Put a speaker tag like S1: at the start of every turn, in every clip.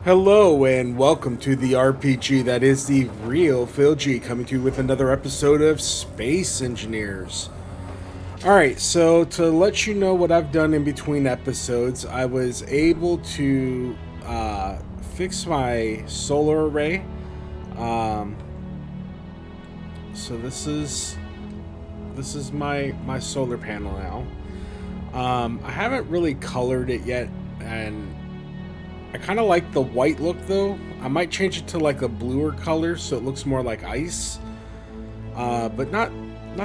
S1: Hello and welcome to the RPG that is the real Phil G, coming to you with another episode of Space Engineers. Alright, so to let you know what I've done in between episodes, I was able to fix my solar array. Um, so this is my solar panel now. I haven't really colored it yet, and I kind of like the white look though. I might change it to like a bluer color so it looks more like ice. But not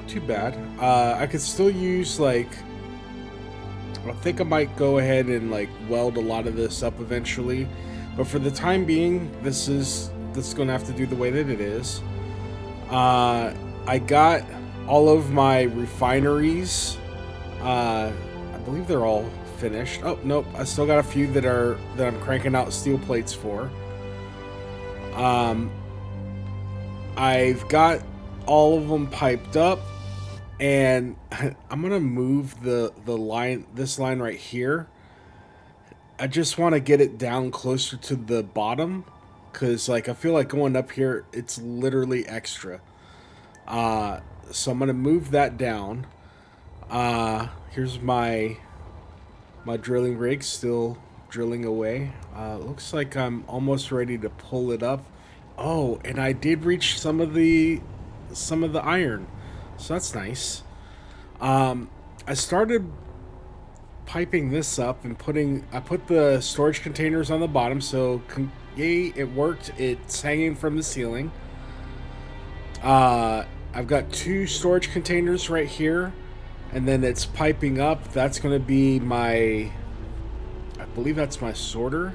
S1: too bad. I could still use like, I think I might go ahead and like weld a lot of this up eventually. But for the time being, this is gonna have to do the way that it is. I got all of my refineries. I believe they're all finished. Oh nope, I still got a few that I'm cranking out steel plates for. I've got all of them piped up, and I'm gonna move this line right here. I just want to get it down closer to the bottom, because like I feel like going up here it's literally extra. So I'm gonna move that down. Here's my drilling rig still drilling away. Looks like I'm almost ready to pull it up. Oh, and I did reach some of the iron, so that's nice. I started piping this up and I put the storage containers on the bottom, so yay, it worked. It's hanging from the ceiling. I've got two storage containers right here, and then it's piping up. That's going to be I believe that's my sorter.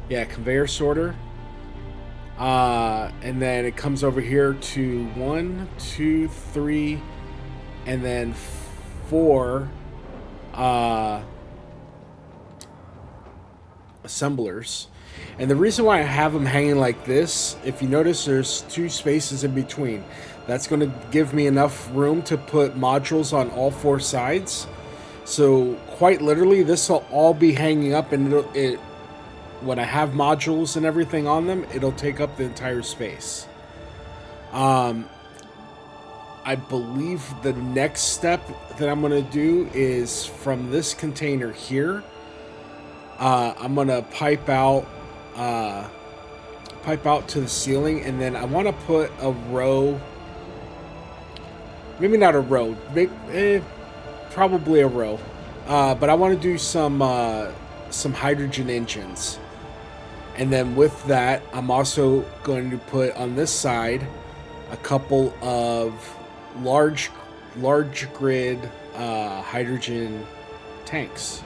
S1: Yeah, conveyor sorter. And then it comes over here to 1, 2, 3, and then 4 assemblers. And the reason why I have them hanging like this, if you notice, there's two spaces in between. That's going to give me enough room to put modules on all four sides. So quite literally, this will all be hanging up, and when I have modules and everything on them, it'll take up the entire space. I believe the next step that I'm going to do is from this container here. I'm going to pipe out to the ceiling, and then I want to put a row. Maybe not a row. Probably a row. But I want to do some hydrogen engines. And then with that, I'm also going to put on this side a couple of large grid hydrogen tanks.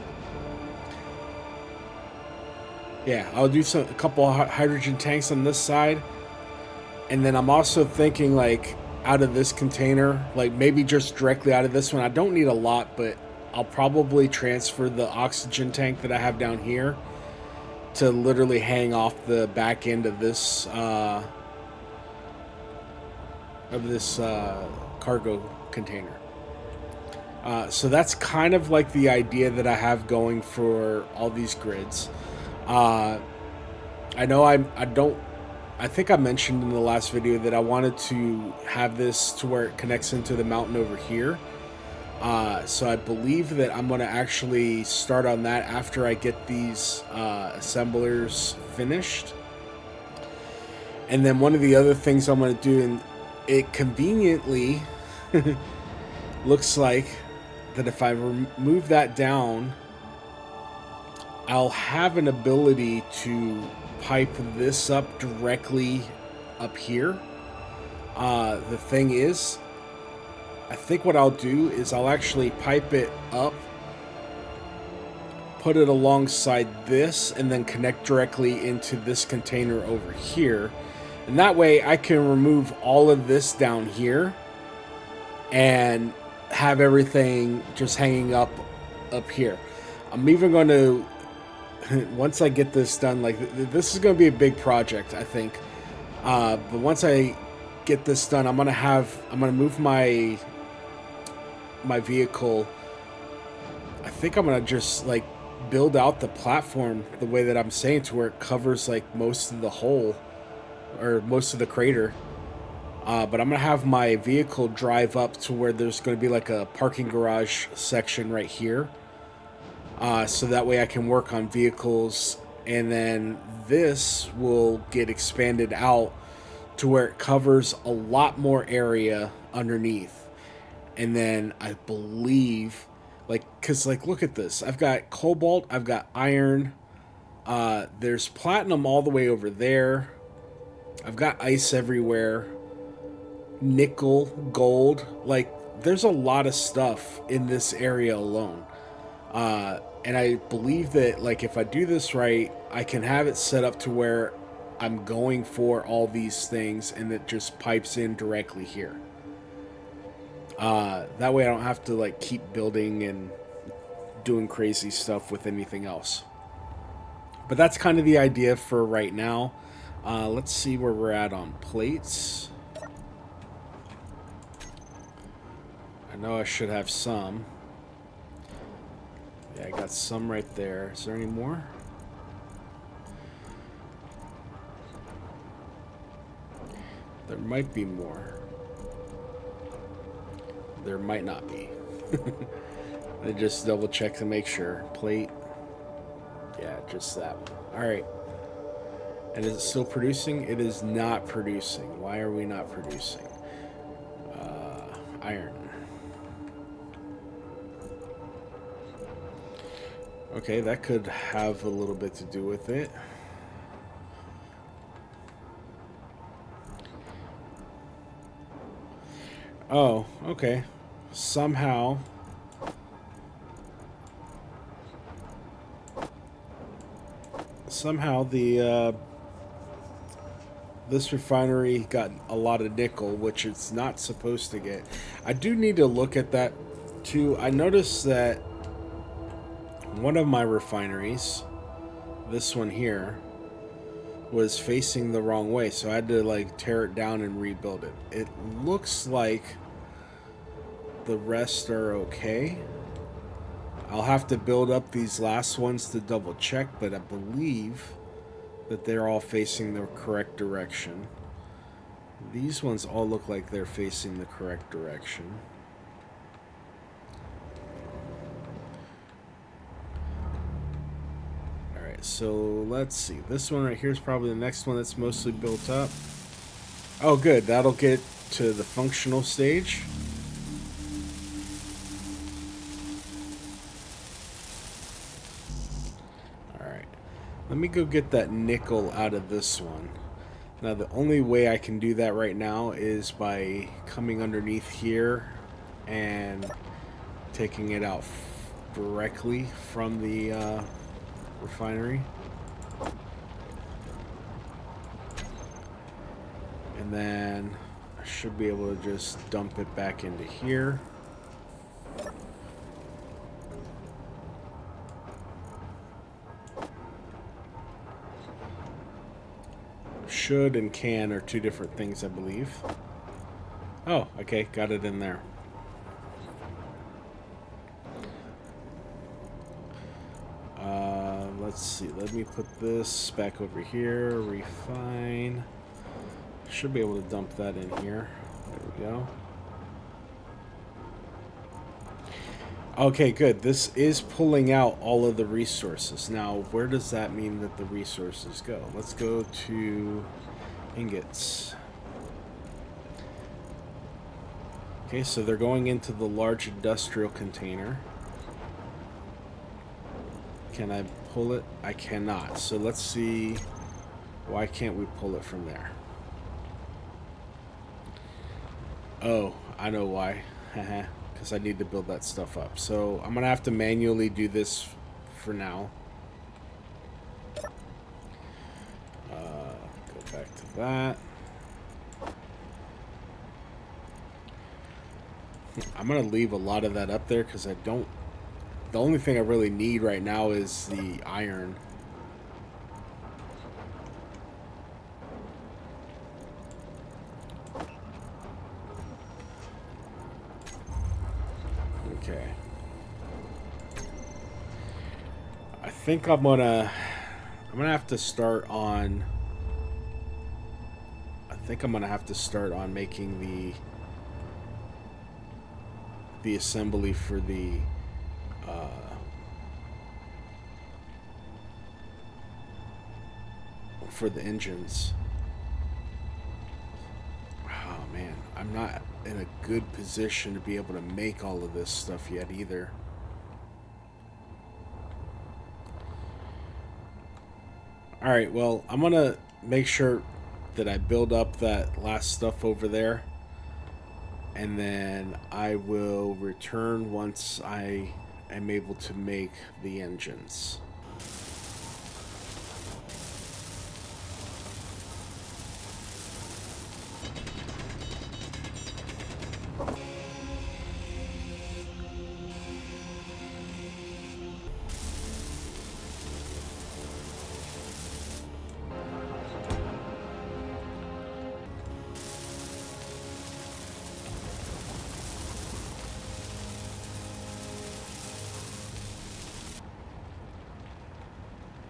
S1: Yeah, I'll do a couple of hydrogen tanks on this side. And then I'm also thinking like out of this container, like maybe just directly out of this one. I don't need a lot, but I'll probably transfer the oxygen tank that I have down here to literally hang off the back end of this cargo container. So that's kind of like the idea that I have going for all these grids. I know I think I mentioned in the last video that I wanted to have this to where it connects into the mountain over here. So I believe that I'm going to actually start on that after I get these assemblers finished. And then one of the other things I'm going to do, and it conveniently looks like that if I remove that down, I'll have an ability to pipe this up directly up here. The thing is, I think what I'll do is I'll actually pipe it up, put it alongside this, and then connect directly into this container over here. And that way I can remove all of this down here and have everything just hanging up here. I'm even going to, once I get this done, like this is going to be a big project, I think. But once I get this done, I'm gonna move my vehicle. I think I'm gonna just like build out the platform the way that I'm saying, to where it covers like most of the hole or most of the crater. But I'm gonna have my vehicle drive up to where there's gonna be like a parking garage section right here. So that way I can work on vehicles, and then this will get expanded out to where it covers a lot more area underneath. And then I believe, like, because, like, look at this. I've got cobalt, I've got iron, there's platinum all the way over there. I've got ice everywhere, nickel, gold. Like, there's a lot of stuff in this area alone. And I believe that, like, if I do this right, I can have it set up to where I'm going for all these things, and it just pipes in directly here. That way I don't have to, like, keep building and doing crazy stuff with anything else. But that's kind of the idea for right now. Let's see where we're at on plates. I know I should have some. Yeah, I got some right there. Is there any more? There might be more. There might not be. I just double check to make sure. Plate. Yeah, just that one. Alright. And is it still producing? It is not producing. Why are we not producing? Iron. Okay, that could have a little bit to do with it. Oh, okay. Somehow the this refinery got a lot of nickel, which it's not supposed to get. I do need to look at that too. I noticed that one of my refineries, this one here, was facing the wrong way, so I had to, like, tear it down and rebuild it. It looks like the rest are okay. I'll have to build up these last ones to double check, but I believe that they're all facing the correct direction. These ones all look like they're facing the correct direction. Alright, so let's see. This one right here is probably the next one that's mostly built up. Oh, good. That'll get to the functional stage. Let me go get that nickel out of this one. Now, the only way I can do that right now is by coming underneath here and taking it out directly from the refinery. And then I should be able to just dump it back into here. Should and can are two different things, I believe. Oh, okay, got it in there. Let's see, let me put this back over here, refine. Should be able to dump that in here. There we go. Okay, good. This is pulling out all of the resources. Now, where does that mean that the resources go? Let's go to ingots. Okay, so they're going into the large industrial container. Can I pull it? I cannot. So let's see. Why can't we pull it from there? Oh, I know why. Haha. Because I need to build that stuff up. So I'm going to have to manually do this for now. Go back to that. I'm going to leave a lot of that up there because I don't... The only thing I really need right now is the iron. Okay. I think I'm gonna have to start on. I think I'm gonna have to start on making the assembly uh, for the engines. Oh man, I'm not in a good position to be able to make all of this stuff yet either. All right, well, I'm gonna make sure that I build up that last stuff over there, and then I will return once I am able to make the engines.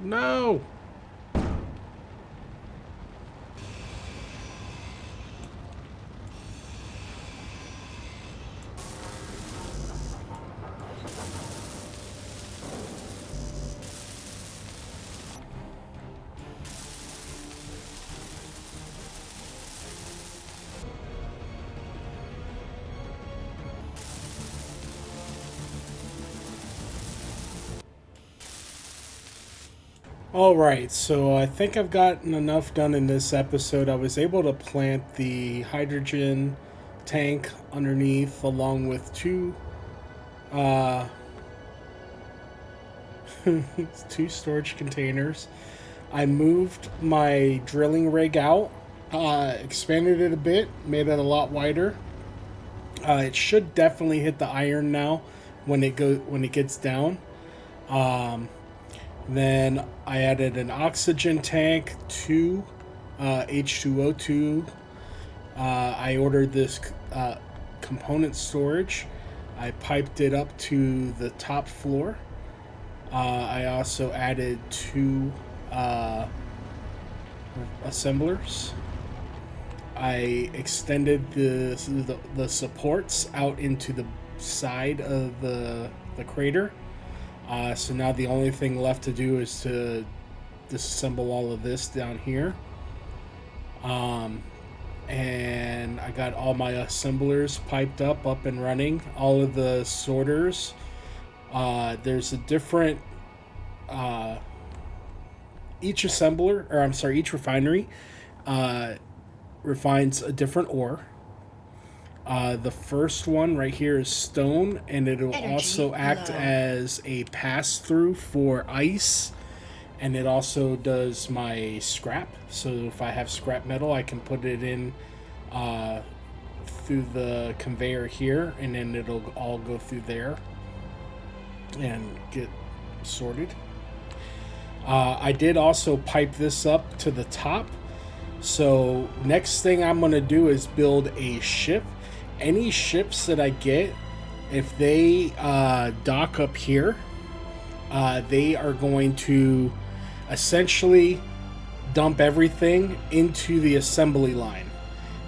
S1: No! Alright, so I think I've gotten enough done in this episode. I was able to plant the hydrogen tank underneath along with uh, two storage containers. I moved my drilling rig out, expanded it a bit, made it a lot wider. It should definitely hit the iron now when it gets down. Um, Then I added an oxygen tank, two H2O2. I ordered this component storage. I piped it up to the top floor. I also added two assemblers. I extended the supports out into the side of the crater. So now the only thing left to do is to disassemble all of this down here. And I got all my assemblers piped up and running. All of the sorters. There's a different... each refinery refines a different ore. The first one right here is stone, and it'll also act as a pass-through for ice, and it also does my scrap. So if I have scrap metal, I can put it in through the conveyor here, and then it'll all go through there and get sorted. I did also pipe this up to the top. So next thing I'm going to do is build a ship. Any ships that I get, if they dock up here, they are going to essentially dump everything into the assembly line,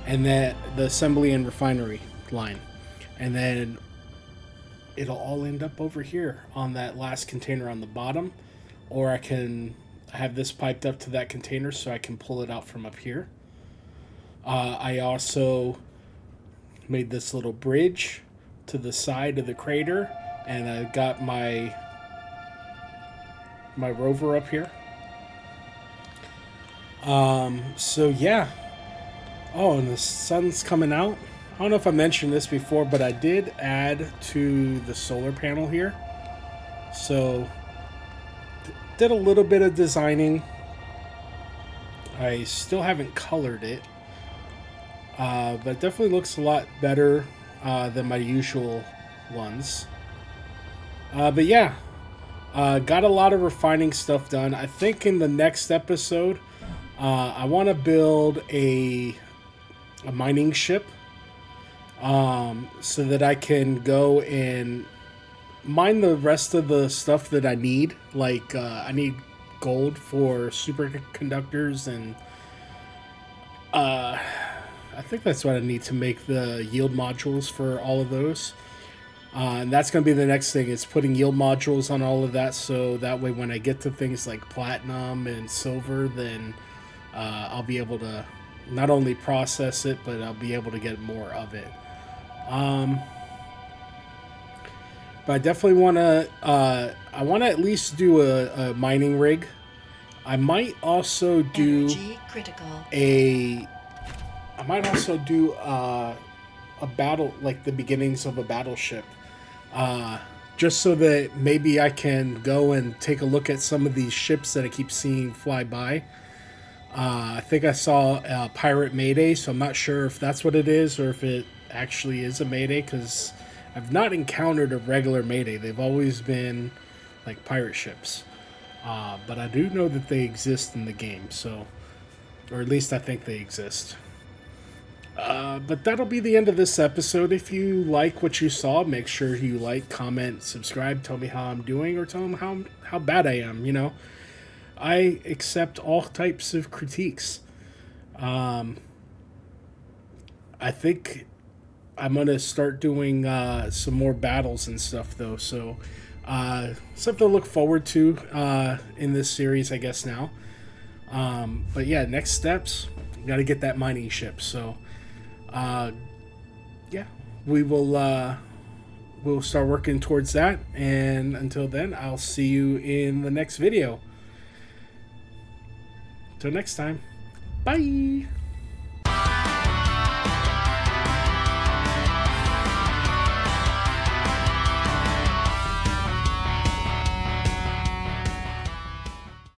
S1: and then the assembly and refinery line, and then it'll all end up over here on that last container on the bottom, or I can have this piped up to that container so I can pull it out from up here. I also made this little bridge to the side of the crater, and I got my rover up here. So yeah. Oh, and the sun's coming out. I don't know if I mentioned this before, but I did add to the solar panel here. So did a little bit of designing. I still haven't colored it, but it definitely looks a lot better than my usual ones. But yeah, got a lot of refining stuff done. I think in the next episode, I want to build a mining ship, so that I can go and mine the rest of the stuff that I need. Like I need gold for superconductors, and I think that's what I need to make the yield modules for all of those. And that's going to be the next thing, is putting yield modules on all of that, so that way when I get to things like platinum and silver, then I'll be able to not only process it, but I'll be able to get more of it. But I definitely want to. I want to at least do a mining rig. I might also do
S2: Energy critical.
S1: I might also do a battle, like the beginnings of a battleship, just so that maybe I can go and take a look at some of these ships that I keep seeing fly by. I think I saw a pirate Mayday, so I'm not sure if that's what it is or if it actually is a Mayday, because I've not encountered a regular Mayday. They've always been like pirate ships. But I do know that they exist in the game, so, or at least I think they exist. But that'll be the end of this episode. If you like what you saw, make sure you like, comment, subscribe, tell me how I'm doing, or tell them how bad I am, you know. I accept all types of critiques. I think I'm going to start doing some more battles and stuff, though, so something to look forward to in this series, I guess, now. But yeah, next steps, got to get that mining ship, so yeah, we'll start working towards that, and until then, I'll see you in the next video. Till next time, bye.